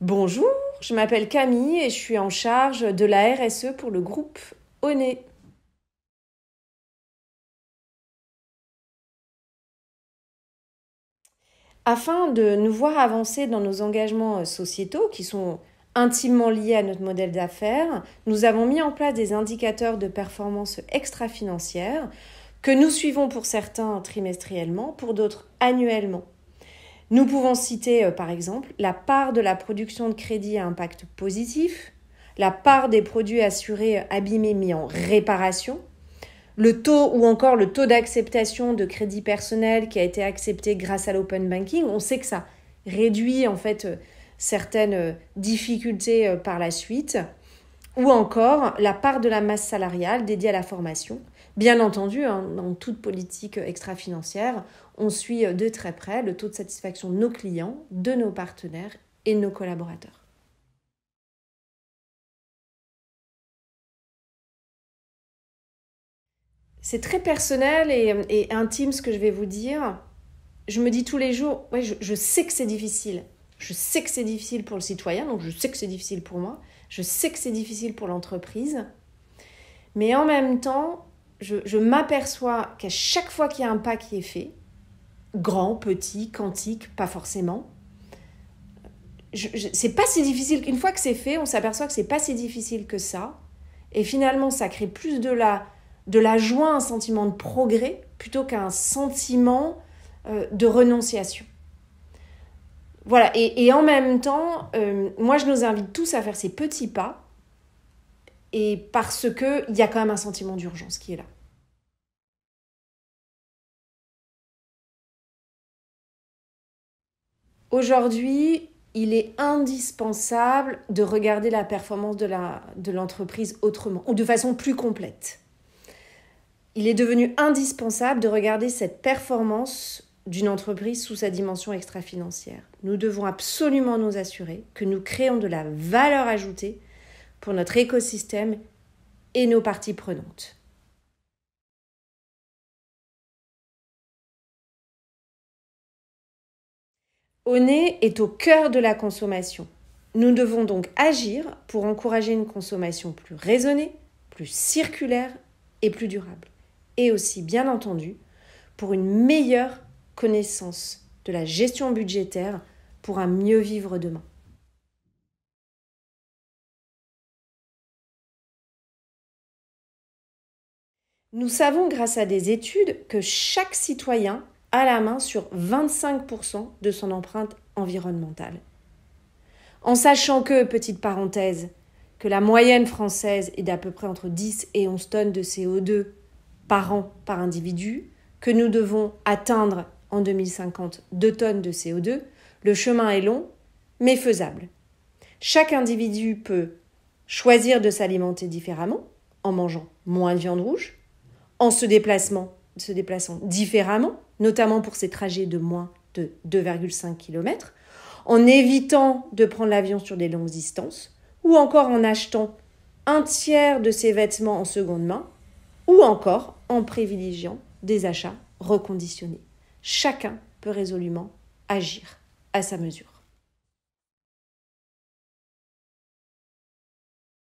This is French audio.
Bonjour, je m'appelle Camille et je suis en charge de la RSE pour le groupe Onet. Afin de nous voir avancer dans nos engagements sociétaux qui sont intimement liés à notre modèle d'affaires, nous avons mis en place des indicateurs de performance extra-financière que nous suivons pour certains trimestriellement, pour d'autres annuellement. Nous pouvons citer par exemple la part de la production de crédit à impact positif, la part des produits assurés abîmés mis en réparation, le taux ou encore le taux d'acceptation de crédit personnel qui a été accepté grâce à l'open banking. On sait que ça réduit en fait certaines difficultés par la suite, ou encore la part de la masse salariale dédiée à la formation. Bien entendu, dans toute politique extra-financière, on suit de très près le taux de satisfaction de nos clients, de nos partenaires et de nos collaborateurs. C'est très personnel et intime ce que je vais vous dire. Je me dis tous les jours, ouais, je sais que c'est difficile. Je sais que c'est difficile pour le citoyen, donc je sais que c'est difficile pour moi. Je sais que c'est difficile pour l'entreprise. Mais en même temps, je m'aperçois qu'à chaque fois qu'il y a un pas qui est fait, grand, petit, quantique, pas forcément, c'est pas si difficile. Une fois que c'est fait, on s'aperçoit que c'est pas si difficile que ça. Et finalement, ça crée plus de la joie, un sentiment de progrès, plutôt qu'un sentiment de renonciation. Voilà, et en même temps, moi je nous invite tous à faire ces petits pas, et parce qu'il y a quand même un sentiment d'urgence qui est là. Aujourd'hui, il est indispensable de regarder la performance de l'entreprise autrement, ou de façon plus complète. Il est devenu indispensable de regarder cette performance d'une entreprise sous sa dimension extra-financière. Nous devons absolument nous assurer que nous créons de la valeur ajoutée pour notre écosystème et nos parties prenantes. Onet est au cœur de la consommation. Nous devons donc agir pour encourager une consommation plus raisonnée, plus circulaire et plus durable. Et aussi, bien entendu, pour une meilleure connaissance de la gestion budgétaire pour un mieux vivre demain. Nous savons grâce à des études que chaque citoyen a la main sur 25% de son empreinte environnementale. En sachant que, petite parenthèse, que la moyenne française est d'à peu près entre 10 et 11 tonnes de CO2 par an par individu, que nous devons atteindre en 2050 2 tonnes de CO2, le chemin est long, mais faisable. Chaque individu peut choisir de s'alimenter différemment, en mangeant moins de viande rouge, en se déplaçant différemment, notamment pour ses trajets de moins de 2,5 km, en évitant de prendre l'avion sur des longues distances, ou encore en achetant un tiers de ses vêtements en seconde main, ou encore en privilégiant des achats reconditionnés. Chacun peut résolument agir à sa mesure.